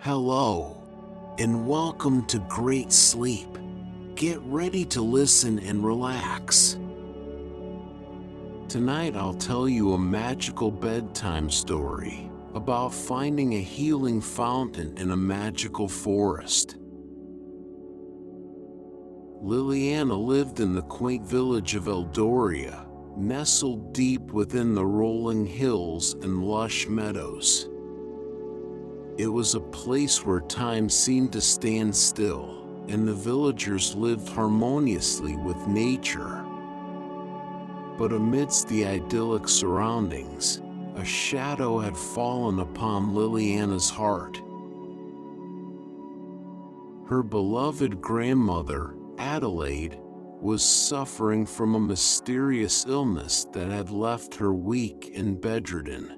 Hello, and welcome to Great Sleep. Get ready to listen and relax. Tonight I'll tell you a magical bedtime story about finding a healing fountain in a magical forest. Liliana lived in the quaint village of Eldoria, nestled deep within the rolling hills and lush meadows. It was a place where time seemed to stand still, and the villagers lived harmoniously with nature. But amidst the idyllic surroundings, a shadow had fallen upon Liliana's heart. Her beloved grandmother, Adelaide, was suffering from a mysterious illness that had left her weak and bedridden.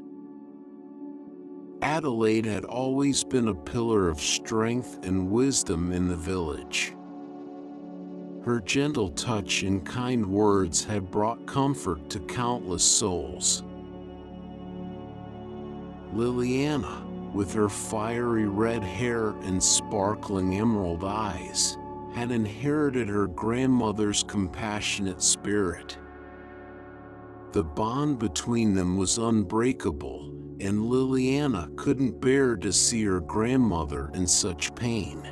Adelaide had always been a pillar of strength and wisdom in the village. Her gentle touch and kind words had brought comfort to countless souls. Liliana, with her fiery red hair and sparkling emerald eyes, had inherited her grandmother's compassionate spirit. The bond between them was unbreakable, and Liliana couldn't bear to see her grandmother in such pain.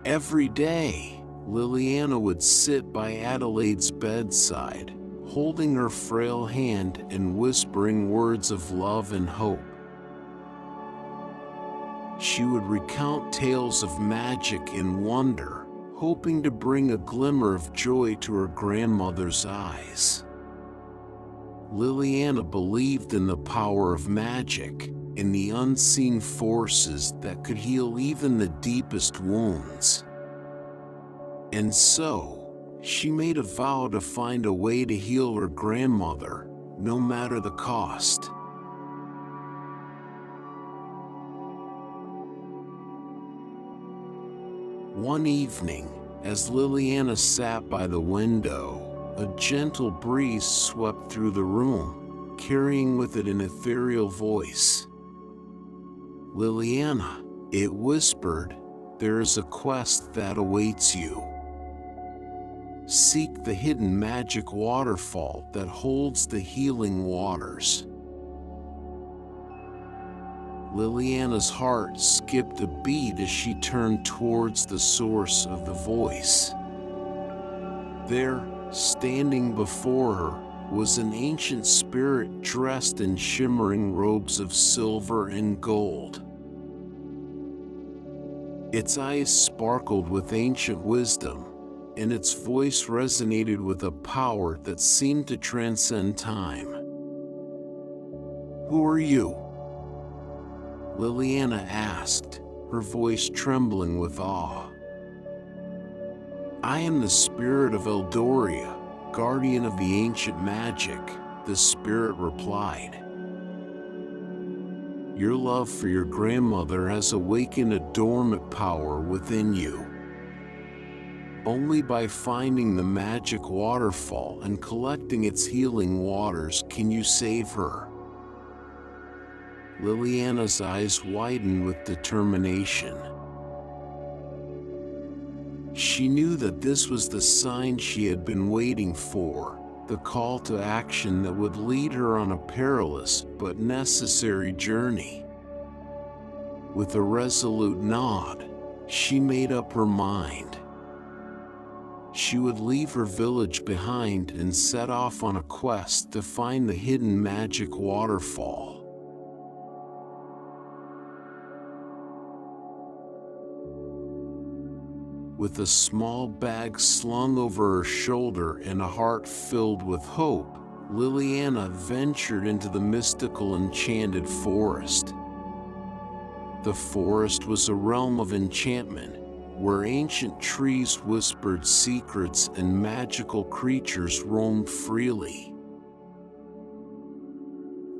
Every day, Liliana would sit by Adelaide's bedside, holding her frail hand and whispering words of love and hope. She would recount tales of magic and wonder, hoping to bring a glimmer of joy to her grandmother's eyes. Liliana believed in the power of magic, in the unseen forces that could heal even the deepest wounds. And so, she made a vow to find a way to heal her grandmother, no matter the cost. One evening, as Liliana sat by the window, a gentle breeze swept through the room, carrying with it an ethereal voice. "Liliana," it whispered, "there is a quest that awaits you. Seek the hidden magic waterfall that holds the healing waters." Liliana's heart skipped a beat as she turned towards the source of the voice. There, standing before her, was an ancient spirit dressed in shimmering robes of silver and gold. Its eyes sparkled with ancient wisdom, and its voice resonated with a power that seemed to transcend time. "Who are you?" Liliana asked, her voice trembling with awe. "I am the spirit of Eldoria, guardian of the ancient magic," the spirit replied. "Your love for your grandmother has awakened a dormant power within you. Only by finding the magic waterfall and collecting its healing waters can you save her." Liliana's eyes widened with determination. She knew that this was the sign she had been waiting for, the call to action that would lead her on a perilous but necessary journey. With a resolute nod, she made up her mind. She would leave her village behind and set off on a quest to find the hidden magic waterfall. With a small bag slung over her shoulder and a heart filled with hope, Liliana ventured into the mystical enchanted forest. The forest was a realm of enchantment, where ancient trees whispered secrets and magical creatures roamed freely.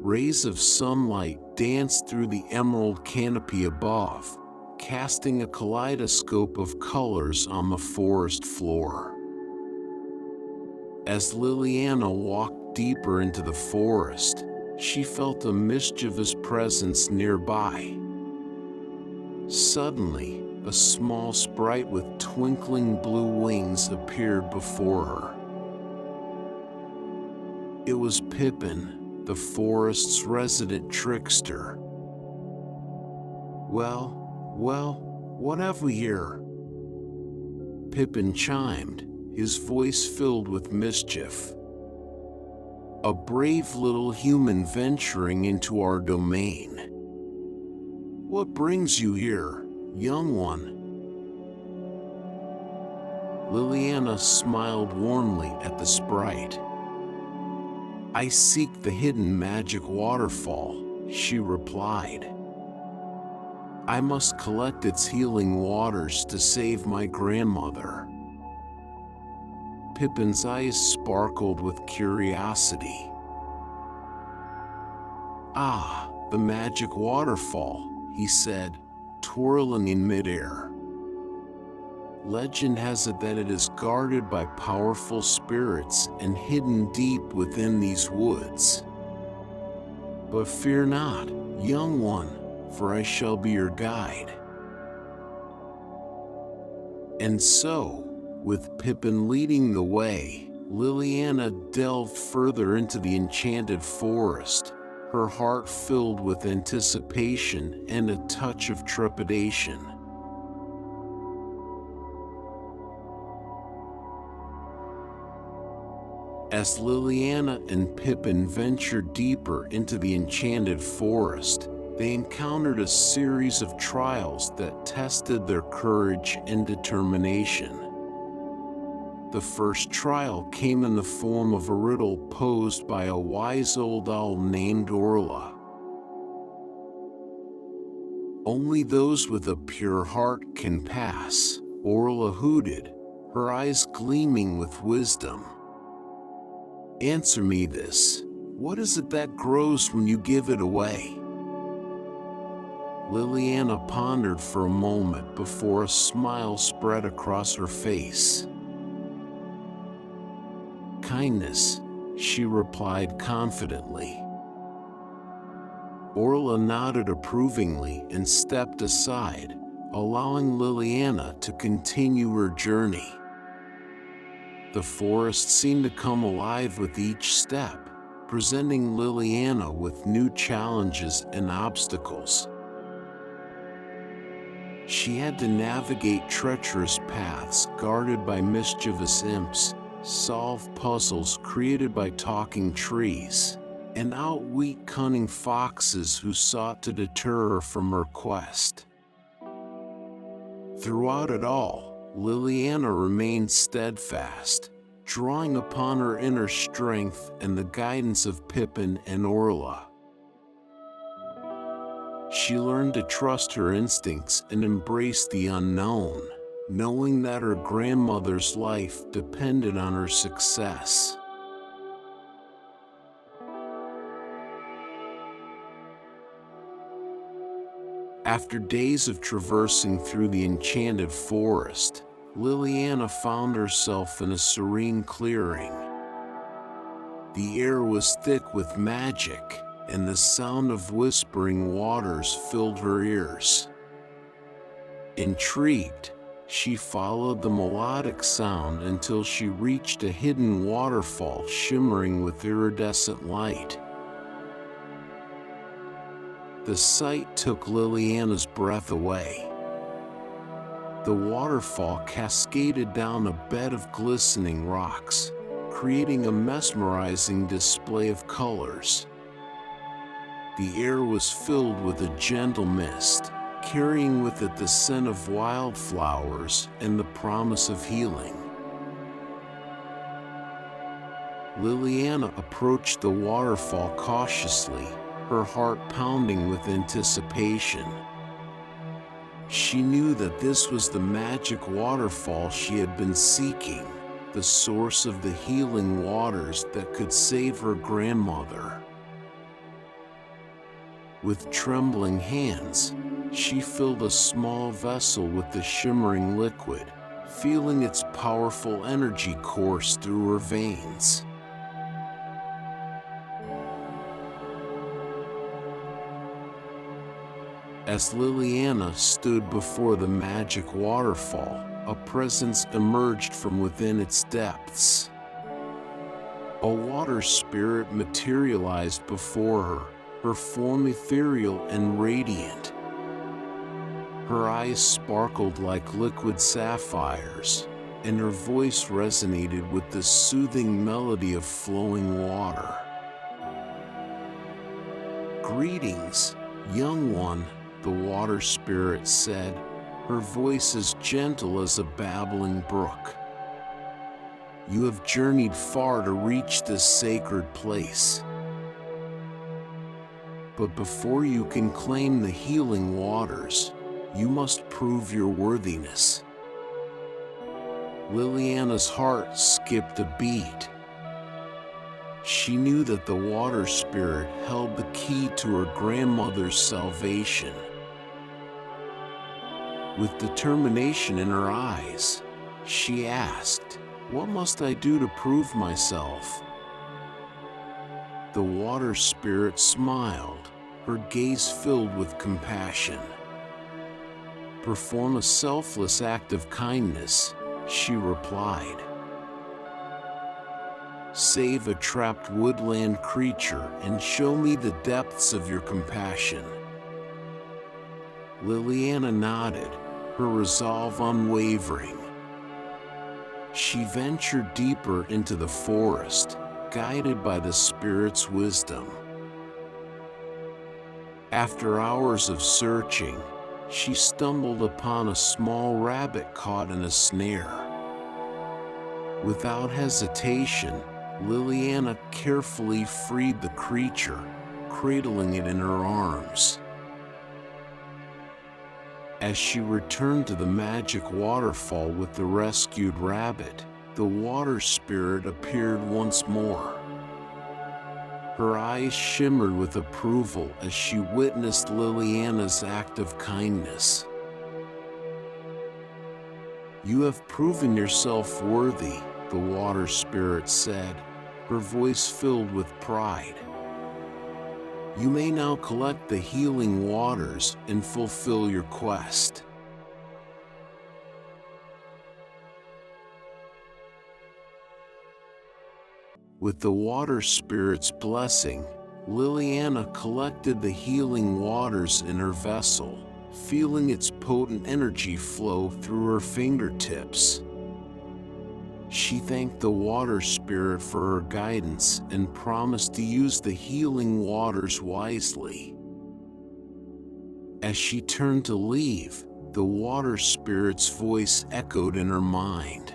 Rays of sunlight danced through the emerald canopy above, casting a kaleidoscope of colors on the forest floor. As Liliana walked deeper into the forest, she felt a mischievous presence nearby. Suddenly, a small sprite with twinkling blue wings appeared before her. It was Pippin, the forest's resident trickster. Well, what have we here?" Pippin chimed, his voice filled with mischief. "A brave little human venturing into our domain. What brings you here, young one?" Liliana smiled warmly at the sprite. "I seek the hidden magic waterfall," she replied. "I must collect its healing waters to save my grandmother." Pippin's eyes sparkled with curiosity. "Ah, the magic waterfall," he said, twirling in midair. "Legend has it that it is guarded by powerful spirits and hidden deep within these woods. But fear not, young one, for I shall be your guide." And so, with Pippin leading the way, Liliana delved further into the enchanted forest, her heart filled with anticipation and a touch of trepidation. As Liliana and Pippin ventured deeper into the enchanted forest, they encountered a series of trials that tested their courage and determination. The first trial came in the form of a riddle posed by a wise old owl named Orla. "Only those with a pure heart can pass," Orla hooted, her eyes gleaming with wisdom. "Answer me this. What is it that grows when you give it away?" Liliana pondered for a moment before a smile spread across her face. "Kindness," she replied confidently. Orla nodded approvingly and stepped aside, allowing Liliana to continue her journey. The forest seemed to come alive with each step, presenting Liliana with new challenges and obstacles. She had to navigate treacherous paths guarded by mischievous imps, solve puzzles created by talking trees, and outwit cunning foxes who sought to deter her from her quest. Throughout it all, Liliana remained steadfast, drawing upon her inner strength and the guidance of Pippin and Orla. She learned to trust her instincts and embrace the unknown, knowing that her grandmother's life depended on her success. After days of traversing through the enchanted forest, Liliana found herself in a serene clearing. The air was thick with magic, and the sound of whispering waters filled her ears. Intrigued, she followed the melodic sound until she reached a hidden waterfall shimmering with iridescent light. The sight took Liliana's breath away. The waterfall cascaded down a bed of glistening rocks, creating a mesmerizing display of colors. The air was filled with a gentle mist, carrying with it the scent of wildflowers and the promise of healing. Liliana approached the waterfall cautiously, her heart pounding with anticipation. She knew that this was the magic waterfall she had been seeking, the source of the healing waters that could save her grandmother. With trembling hands, she filled a small vessel with the shimmering liquid, feeling its powerful energy course through her veins. As Liliana stood before the magic waterfall, a presence emerged from within its depths. A water spirit materialized before her, her form ethereal and radiant. Her eyes sparkled like liquid sapphires, and her voice resonated with the soothing melody of flowing water. "Greetings, young one," the water spirit said, her voice as gentle as a babbling brook. "You have journeyed far to reach this sacred place. But before you can claim the healing waters, you must prove your worthiness." Liliana's heart skipped a beat. She knew that the water spirit held the key to her grandmother's salvation. With determination in her eyes, she asked, "What must I do to prove myself?" The water spirit smiled, her gaze filled with compassion. "Perform a selfless act of kindness," she replied. "Save a trapped woodland creature and show me the depths of your compassion." Liliana nodded, her resolve unwavering. She ventured deeper into the forest, guided by the spirit's wisdom. After hours of searching, she stumbled upon a small rabbit caught in a snare. Without hesitation, Liliana carefully freed the creature, cradling it in her arms. As she returned to the magic waterfall with the rescued rabbit, the water spirit appeared once more. Her eyes shimmered with approval as she witnessed Liliana's act of kindness. "You have proven yourself worthy," the water spirit said, her voice filled with pride. "You may now collect the healing waters and fulfill your quest." With the water spirit's blessing, Liliana collected the healing waters in her vessel, feeling its potent energy flow through her fingertips. She thanked the water spirit for her guidance and promised to use the healing waters wisely. As she turned to leave, the water spirit's voice echoed in her mind.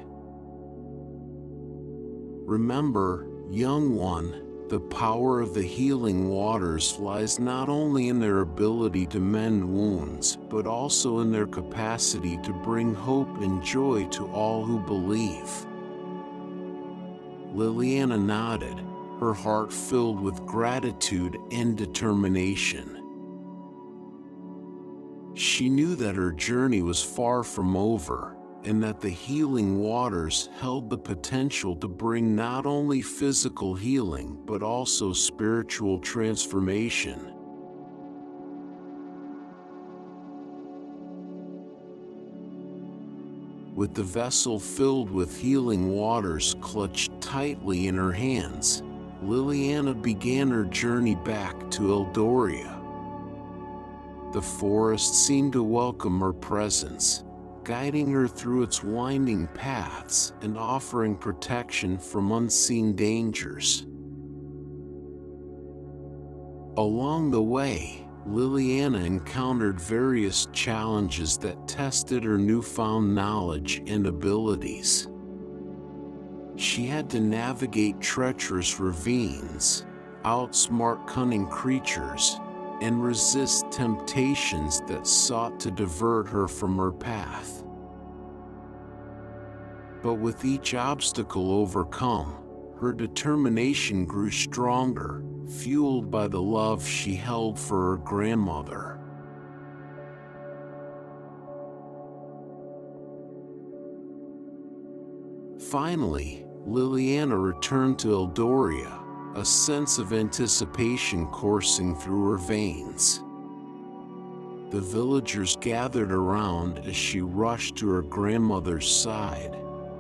"Remember, young one, the power of the healing waters lies not only in their ability to mend wounds, but also in their capacity to bring hope and joy to all who believe." Liliana nodded, her heart filled with gratitude and determination. She knew that her journey was far from over, and that the healing waters held the potential to bring not only physical healing but also spiritual transformation. With the vessel filled with healing waters clutched tightly in her hands, Liliana began her journey back to Eldoria. The forest seemed to welcome her presence, guiding her through its winding paths and offering protection from unseen dangers. Along the way, Liliana encountered various challenges that tested her newfound knowledge and abilities. She had to navigate treacherous ravines, outsmart cunning creatures, and resist temptations that sought to divert her from her path. But with each obstacle overcome, her determination grew stronger, fueled by the love she held for her grandmother. Finally, Liliana returned to Eldoria, a sense of anticipation coursing through her veins. The villagers gathered around as she rushed to her grandmother's side,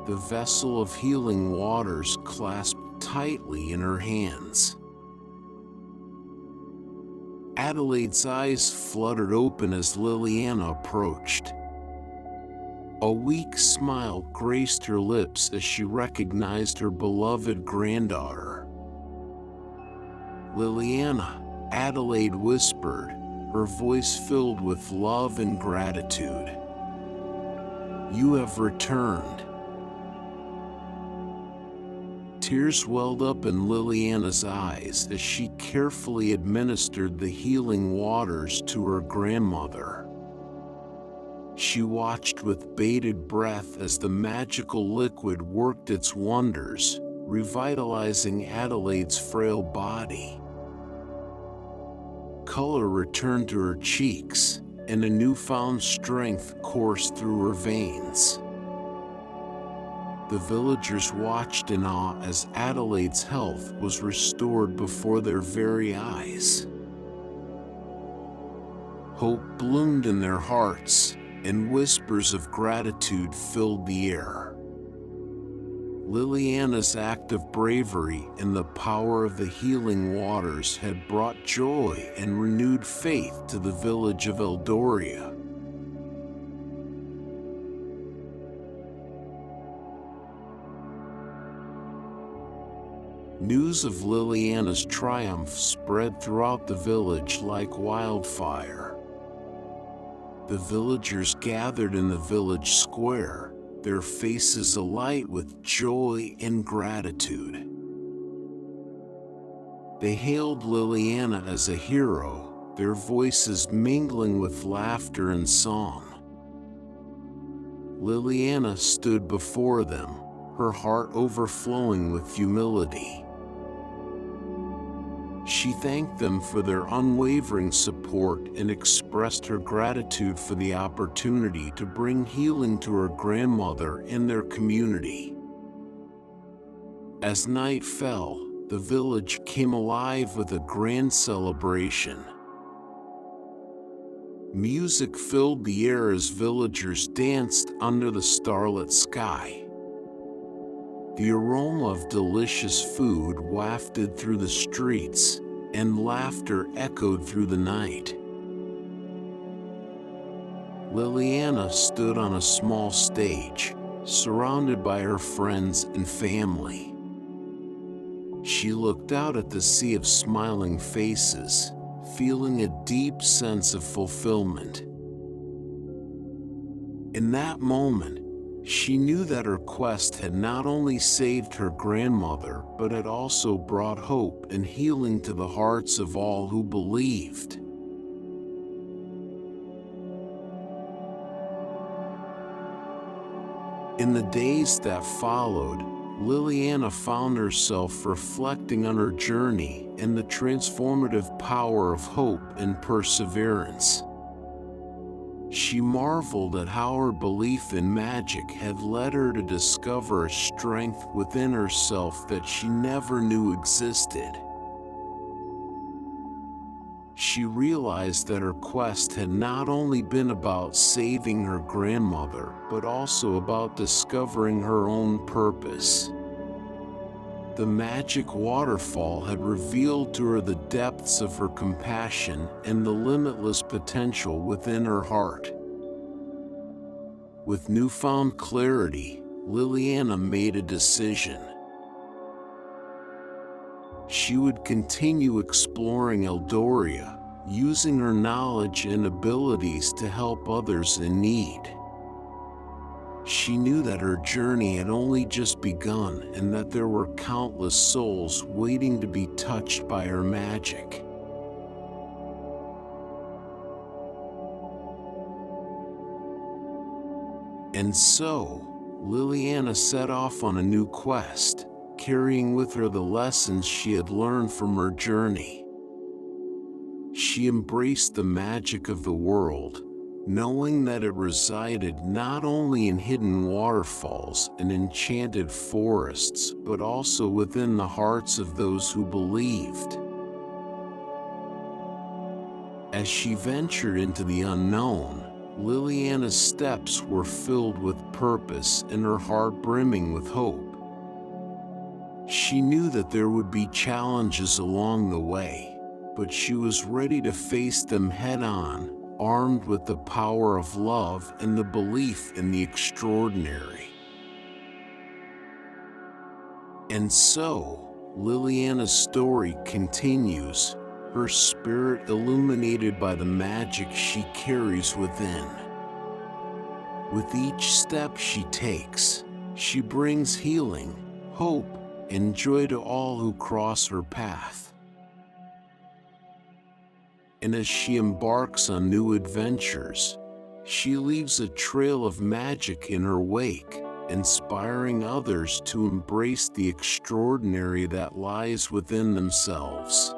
the vessel of healing waters clasped tightly in her hands. Adelaide's eyes fluttered open as Liliana approached. A weak smile graced her lips as she recognized her beloved granddaughter. "Liliana," Adelaide whispered, her voice filled with love and gratitude. "You have returned." Tears welled up in Liliana's eyes as she carefully administered the healing waters to her grandmother. She watched with bated breath as the magical liquid worked its wonders, revitalizing Adelaide's frail body. Color returned to her cheeks, and a newfound strength coursed through her veins. The villagers watched in awe as Adelaide's health was restored before their very eyes. Hope bloomed in their hearts, and whispers of gratitude filled the air. Liliana's act of bravery and the power of the healing waters had brought joy and renewed faith to the village of Eldoria. News of Liliana's triumph spread throughout the village like wildfire. The villagers gathered in the village square, their faces alight with joy and gratitude. They hailed Liliana as a hero, their voices mingling with laughter and song. Liliana stood before them, her heart overflowing with humility. She thanked them for their unwavering support and expressed her gratitude for the opportunity to bring healing to her grandmother and their community. As night fell, the village came alive with a grand celebration. Music filled the air as villagers danced under the starlit sky. The aroma of delicious food wafted through the streets, and laughter echoed through the night. Liliana stood on a small stage, surrounded by her friends and family. She looked out at the sea of smiling faces, feeling a deep sense of fulfillment. In that moment, she knew that her quest had not only saved her grandmother, but had also brought hope and healing to the hearts of all who believed. In the days that followed, Liliana found herself reflecting on her journey and the transformative power of hope and perseverance. She marveled at how her belief in magic had led her to discover a strength within herself that she never knew existed. She realized that her quest had not only been about saving her grandmother, but also about discovering her own purpose. The magic waterfall had revealed to her the depths of her compassion and the limitless potential within her heart. With newfound clarity, Liliana made a decision. She would continue exploring Eldoria, using her knowledge and abilities to help others in need. She knew that her journey had only just begun and that there were countless souls waiting to be touched by her magic. And so, Liliana set off on a new quest, carrying with her the lessons she had learned from her journey. She embraced the magic of the world, knowing that it resided not only in hidden waterfalls and enchanted forests, but also within the hearts of those who believed. As she ventured into the unknown, Liliana's steps were filled with purpose and her heart brimming with hope. She knew that there would be challenges along the way, but she was ready to face them head-on, armed with the power of love and the belief in the extraordinary. And so, Liliana's story continues, her spirit illuminated by the magic she carries within. With each step she takes, she brings healing, hope, and joy to all who cross her path. And as she embarks on new adventures, she leaves a trail of magic in her wake, inspiring others to embrace the extraordinary that lies within themselves.